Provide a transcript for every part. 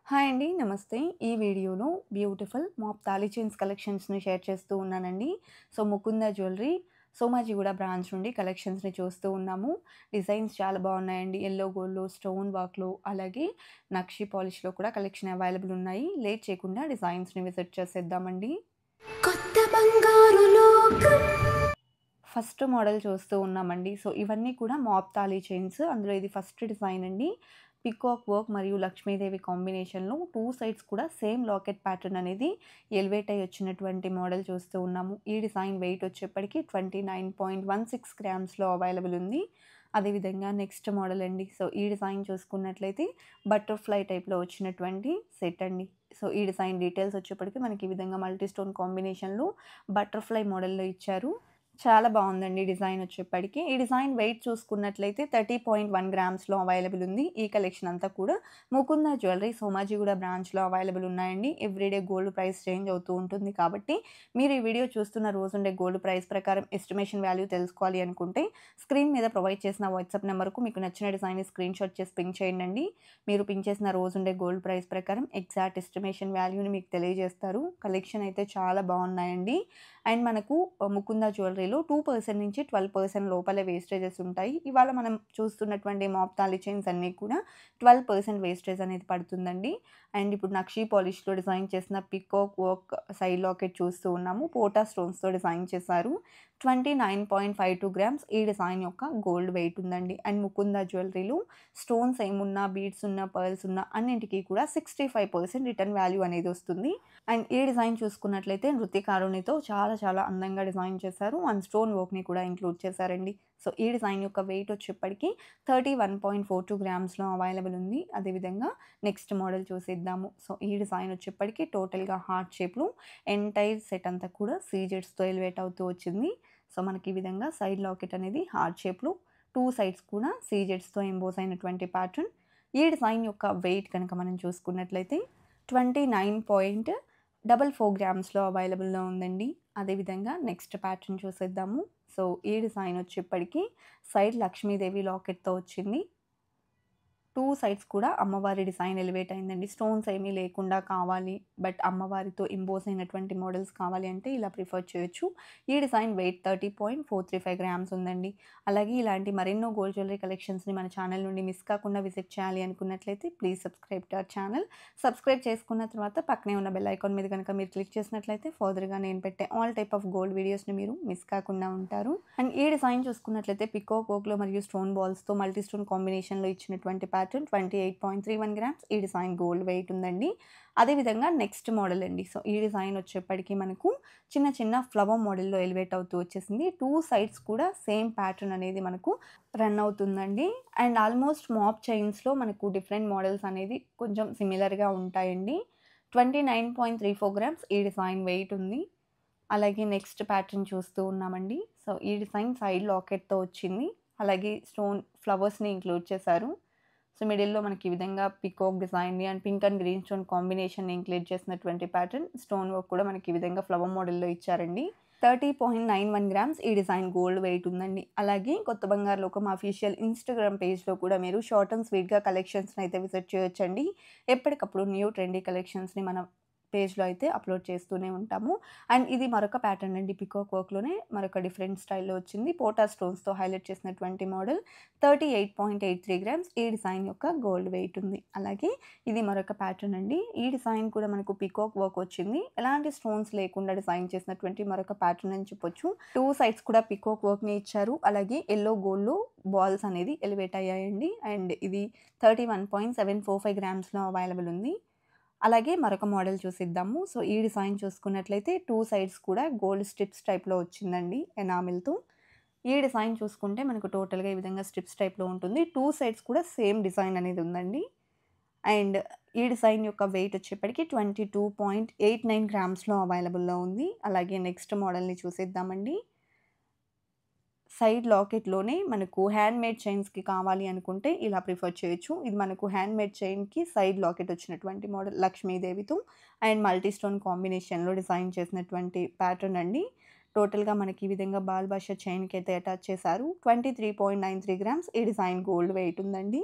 Hi అండి. నమస్తే. ఈ వీడియోలో బ్యూటిఫుల్ మాప్ తాళి చైన్స్ కలెక్షన్స్‌ని షేర్ చేస్తూ ఉన్నానండి. ముకుంద జ్యువెలరీ సోమాజిగూడ బ్రాంచ్ నుండి కలెక్షన్స్‌ని చూస్తూ ఉన్నాము. డిజైన్స్ చాలా బాగున్నాయండి. యెల్లో గోల్డ్‌లో, స్టోన్ వర్క్‌లో, అలాగే నక్షి పాలిష్‌లో కూడా కలెక్షన్ అవైలబుల్ ఉన్నాయి. లేట్ చేయకుండా డిజైన్స్‌ని విజిట్ చేసేద్దామండి. కొత్త బంగారు లోకం. ఫస్ట్ మోడల్ చూస్తూ ఉన్నామండి. ఇవన్నీ కూడా మాప్ తాళి చైన్స్. అందులో ఇది ఫస్ట్ డిజైన్ అండి. పికాక్ వర్క్ మరియు లక్ష్మీదేవి కాంబినేషన్‌లో 2 సైడ్స్ కూడా సేమ్ లాకెట్ ప్యాటర్న్ అనేది ఎలివేట్ అయ్యి వచ్చినటువంటి మోడల్ చూస్తూ ఉన్నాము. ఈ డిజైన్ వెయిట్ వచ్చేప్పటికి 29.16 గ్రామ్స్‌లో అవైలబుల్ ఉంది. అదేవిధంగా నెక్స్ట్ మోడల్ అండి. ఈ డిజైన్ చూసుకున్నట్లయితే బటర్‌ఫ్లై టైప్‌లో వచ్చినటువంటి సెట్ అండి. ఈ డిజైన్ డీటెయిల్స్ వచ్చేప్పటికి మనకి ఈ విధంగా మల్టీ స్టోన్ కాంబినేషన్‌లో బటర్‌ఫ్లై మోడల్‌లో ఇచ్చారు. చాలా బావుందండి డిజైన్ వచ్చేప్పటికి. ఈ డిజైన్ వెయిట్ చూసుకున్నట్లయితే 30.1 గ్రామ్స్‌లో అవైలబుల్ ఉంది. ఈ కలెక్షన్ అంతా కూడా ముకుంద జ్యువెలరీ సోమాజిగూడ బ్రాంచ్‌లో అవైలబుల్ ఉన్నాయండి. ఎవ్రీడే గోల్డ్ ప్రైస్ చేంజ్ అవుతూ ఉంటుంది కాబట్టి, మీరు ఈ వీడియో చూస్తున్న రోజుండే గోల్డ్ ప్రైస్ ప్రకారం ఎస్టిమేషన్ వాల్యూ తెలుసుకోవాలి అనుకుంటే, స్క్రీన్ మీద ప్రొవైడ్ చేసిన వాట్సాప్ నంబర్‌కు మీకు నచ్చిన డిజైన్‌ని స్క్రీన్‌షాట్ చేసి పింక్ చేయండండి. మీరు పింక్ చేసిన రోజుండే గోల్డ్ ప్రైస్ ప్రకారం ఎగ్జాక్ట్ ఎస్టిమేషన్ వాల్యూని మీకు తెలియజేస్తారు. కలెక్షన్ అయితే చాలా బావున్నాయండి. అండ్ మనకు ముకుంద జ్యువెలరీలో 2% నుంచి 12% లోపలే వేస్టేజెస్ ఉంటాయి. ఇవాళ మనం చూస్తున్నటువంటి మాప్ తాళి చైన్స్ అన్నీ కూడా 12% వేస్టేజ్ అనేది పడుతుందండి. అండ్ ఇప్పుడు నక్షి పాలిష్‌లో డిజైన్ చేసిన పికాక్ వర్క్ సైడ్ లాకెట్ చూస్తూ ఉన్నాము. పోటా స్టోన్స్‌తో డిజైన్ చేశారు. 29.52 గ్రామ్స్ ఈ డిజైన్ యొక్క గోల్డ్ వెయిట్ ఉందండి. అండ్ ముకుంద జ్యువెలరీలో స్టోన్స్ ఏమున్నా, బీడ్స్ ఉన్నా, పర్ల్స్ ఉన్నా అన్నింటికి కూడా 65% రిటర్న్ వాల్యూ అనేది వస్తుంది. అండ్ ఈ డిజైన్ చూసుకున్నట్లయితే నృత్యకారునితో చాలా చాలా అందంగా డిజైన్ చేశారు. అండ్ స్టోన్ వర్క్‌ని కూడా ఇంక్లూడ్ చేశారండి. ఈ డిజైన్ యొక్క వెయిట్ వచ్చేప్పటికి 31.42 గ్రామ్స్‌లో అవైలబుల్ ఉంది. అదేవిధంగా నెక్స్ట్ మోడల్ చూసేద్దాము. ఈ డిజైన్ వచ్చేప్పటికి టోటల్‌గా హార్ట్ షేప్‌లో ఎంటైర్ సెట్ అంతా కూడా సీజెడ్స్‌తో ఎలివేట్ అవుతూ వచ్చింది. మనకి ఈ విధంగా సైడ్ లాకెట్ అనేది హార్ట్ షేప్‌లో 2 సైడ్స్ కూడా సీజెడ్స్‌తో ఎంబోస్ అయినటువంటి ప్యాటర్న్. ఈ డిజైన్ యొక్క వెయిట్ కనుక మనం చూసుకున్నట్లయితే 29.44 గ్రామ్స్‌లో అవైలబుల్‌లో ఉందండి. అదేవిధంగా నెక్స్ట్ ప్యాటర్న్ చూసేద్దాము. ఈ డిజైన్ వచ్చేప్పటికి సైడ్ లక్ష్మీదేవి లాకెట్‌తో వచ్చింది. 2 సైడ్స్ కూడా అమ్మవారి డిజైన్ ఎలివేట్ అయిందండి. స్టోన్స్ ఏమీ లేకుండా కావాలి, బట్ అమ్మవారితో ఎంబోస్ అయినటువంటి మోడల్స్ కావాలి అంటే ఇలా ప్రిఫర్ చేయొచ్చు. ఈ డిజైన్ వెయిట్ 30.435 గ్రామ్స్ ఉందండి. అలాగే ఇలాంటి మరెన్నో గోల్డ్ జ్యువెలరీ కలెక్షన్స్‌ని మన ఛానల్ నుండి మిస్ కాకుండా విజిట్ చేయాలి అనుకున్నట్లయితే please subscribe to our channel. Subscribe చేసుకున్న తర్వాత పక్కనే ఉన్న బెల్ ఐకాన్ మీద గనుక మీరు క్లిక్ చేసినట్లయితే ఫర్దర్‌గా నేను పెట్టే ఆల్ టైప్ ఆఫ్ గోల్డ్ వీడియోస్‌ని మీరు మిస్ కాకుండా ఉంటారు. అండ్ ఈ డిజైన్ చూసుకున్నట్లయితే పికాక్ వర్క్‌లో మరియు స్టోన్ బాల్స్‌తో మల్టీ స్టోన్ కాంబినేషన్‌లో ఇచ్చినటువంటి ప్యాటర్న్ 28.31 గ్రామ్స్ ఈ డిజైన్ గోల్డ్ వెయిట్ ఉందండి. అదేవిధంగా నెక్స్ట్ మోడల్ అండి. ఈ డిజైన్ వచ్చేప్పటికి మనకు చిన్న చిన్న ఫ్లవర్ మోడల్‌లో ఎలివేట్ అవుతూ వచ్చేసింది. 2 సైడ్స్ కూడా సేమ్ ప్యాటర్న్ అనేది మనకు రన్ అవుతుందండి. అండ్ ఆల్మోస్ట్ మాప్ చైన్స్‌లో మనకు డిఫరెంట్ మోడల్స్ అనేది కొంచెం సిమిలర్‌గా ఉంటాయండి. 29.34 గ్రామ్స్ ఈ డిజైన్ వెయిట్ ఉంది. అలాగే నెక్స్ట్ ప్యాటర్న్ చూస్తూ ఉన్నామండి. ఈ డిజైన్ సైడ్ లాకెట్‌తో వచ్చింది. అలాగే స్టోన్ ఫ్లవర్స్‌ని ఇంక్లూడ్ చేశారు. మిడిల్‌లో మనకి ఈ విధంగా పీకాక్ డిజైన్‌ని and pink and green stone కాంబినేషన్‌ని ఇంక్లూడ్ చేసినటువంటి ప్యాటర్న్. స్టోన్ వర్క్ కూడా మనకి ఈ విధంగా ఫ్లవర్ మోడల్‌లో ఇచ్చారండి. 30.91 గ్రామ్స్ ఈ డిజైన్ గోల్డ్ వెయిట్ ఉందండి. అలాగే కొత్త బంగారు లోకం అఫీషియల్ ఇన్‌స్టాగ్రామ్ పేజ్‌లో కూడా మీరు షార్ట్ అండ్ స్వీట్‌గా కలెక్షన్స్‌ని అయితే విజిట్ చేయొచ్చండి. ఎప్పటికప్పుడు న్యూ ట్రెండీ కలెక్షన్స్‌ని మనం పేజ్‌లో అయితే అప్‌లోడ్ చేస్తూనే ఉంటాము. అండ్ ఇది మరొక ప్యాటర్న్ అండి. పీకాక్ వర్క్‌లోనే మరొక డిఫరెంట్ స్టైల్‌లో వచ్చింది. పోటా స్టోన్స్‌తో హైలైట్ చేసినటువంటి మోడల్. 38.83 గ్రామ్స్ ఈ డిజైన్ యొక్క గోల్డ్ వెయిట్ ఉంది. అలాగే ఇది మరొక ప్యాటర్న్ అండి. ఈ డిజైన్ కూడా మనకు పీకాక్ వర్క్ వచ్చింది. ఎలాంటి స్టోన్స్ లేకుండా డిజైన్ చేసినటువంటి మరొక ప్యాటర్న్ అని చెప్పొచ్చు. 2 సైడ్స్ కూడా పీకాక్ వర్క్‌ని ఇచ్చారు. అలాగే యెల్లో గోల్డ్‌లో బాల్స్ అనేది ఎలివేట్ అయ్యాయండి. అండ్ ఇది 31.745 గ్రామ్స్‌లో అవైలబుల్ ఉంది. అలాగే మరొక మోడల్ చూసిద్దాము. ఈ డిజైన్ చూసుకున్నట్లయితే 2 సైడ్స్ కూడా గోల్డ్ స్ట్రిప్స్ టైప్‌లో వచ్చిందండి ఎనామిల్‌తో. ఈ డిజైన్ చూసుకుంటే మనకు టోటల్‌గా ఈ విధంగా స్ట్రిప్స్ టైప్‌లో ఉంటుంది. 2 సైడ్స్ కూడా సేమ్ డిజైన్ అనేది ఉందండి. అండ్ ఈ డిజైన్ యొక్క వెయిట్ వచ్చేప్పటికి 22.89 గ్రామ్స్‌లో అవైలబుల్‌లో ఉంది. అలాగే నెక్స్ట్ మోడల్‌ని చూసేద్దామండి. సైడ్ లాకెట్‌లోనే మనకు హ్యాండ్‌మేడ్ చైన్స్‌కి కావాలి అనుకుంటే ఇలా ప్రిఫర్ చేయొచ్చు. ఇది మనకు హ్యాండ్‌మేడ్ చైన్‌కి సైడ్ లాకెట్ వచ్చినటువంటి మోడల్ లక్ష్మీదేవితో అండ్ మల్టీ స్టోన్ కాంబినేషన్‌లో డిజైన్ చేసినటువంటి ప్యాటర్న్ అండి. టోటల్‌గా మనకి ఈ విధంగా బాల్‌బాషా చైన్‌కి అయితే అటాచ్ చేశారు. 23.93 గ్రామ్స్ ఈ డిజైన్ గోల్డ్ వెయిట్ ఉందండి.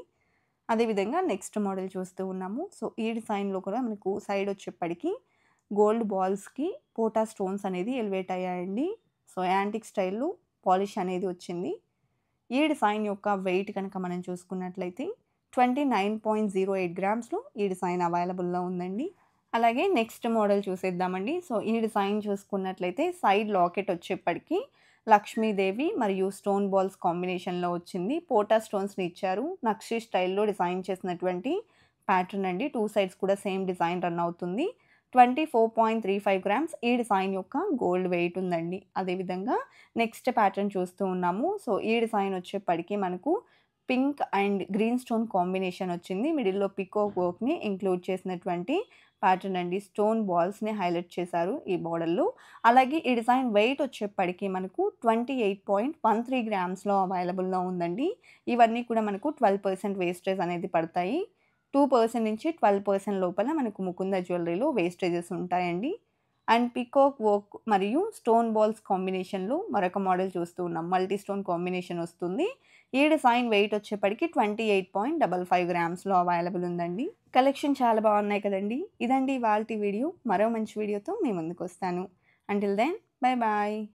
అదేవిధంగా నెక్స్ట్ మోడల్ చూస్తూ ఉన్నాము. సో, ఈ డిజైన్‌లో కూడా మనకు సైడ్ వచ్చేప్పటికి గోల్డ్ బాల్స్‌కి పోటా స్టోన్స్ అనేది ఎలివేట్ అయ్యాయండి. సో, యాంటిక్ స్టైల్‌లో పాలిష్ అనేది వచ్చింది. ఈ డిజైన్ యొక్క వెయిట్ కనుక మనం చూసుకున్నట్లయితే 29.08 గ్రామ్స్‌లో ఈ డిజైన్ అవైలబుల్‌లో ఉందండి. అలాగే నెక్స్ట్ మోడల్ చూసేద్దామండి. సో, ఈ డిజైన్ చూసుకున్నట్లయితే సైడ్ లాకెట్ వచ్చేప్పటికి లక్ష్మీదేవి మరియు స్టోన్ బాల్స్ కాంబినేషన్‌లో వచ్చింది. పోటా స్టోన్స్‌ని ఇచ్చారు. నక్షి స్టైల్‌లో డిజైన్ చేసినటువంటి ప్యాటర్న్ అండి. 2 సైడ్స్ కూడా సేమ్ డిజైన్ రన్ అవుతుంది. 24.35 గ్రామ్స్ ఈ డిజైన్ యొక్క గోల్డ్ వెయిట్ ఉందండి. అదేవిధంగా నెక్స్ట్ ప్యాటర్న్ చూస్తూ ఉన్నాము. సో, ఈ డిజైన్ వచ్చేప్పటికి మనకు pink and green stone combination వచ్చింది. మిడిల్‌లో పికాక్ వర్క్‌ని ఇంక్లూడ్ చేసినటువంటి ప్యాటర్న్ అండి. స్టోన్ బాల్స్‌ని హైలైట్ చేశారు ఈ మోడల్‌లో. అలాగే ఈ డిజైన్ వెయిట్ వచ్చేప్పటికి మనకు 28.13 గ్రామ్స్‌లో అవైలబుల్‌లో ఉందండి. ఇవన్నీ కూడా మనకు 12% వేస్టేజ్ అనేది పడతాయి. 2% నుంచి 12% లోపల మనకు ముకుంద జ్యువెల్లరీలో వేస్టేజెస్ ఉంటాయండి. అండ్ పీకాక్ వర్క్ మరియు స్టోన్ బాల్స్ కాంబినేషన్‌లో మరొక మోడల్ చూస్తూ ఉన్నాం. మల్టీ స్టోన్ కాంబినేషన్ వస్తుంది. ఈ డిజైన్ వెయిట్ వచ్చేప్పటికి 28.55 గ్రామ్స్‌లో అవైలబుల్ ఉందండి. కలెక్షన్ చాలా బాగున్నాయి కదండీ! ఇదండి ఇవాల్టి వీడియో. మరో మంచి వీడియోతో మీ ముందుకొస్తాను. Until then bye bye.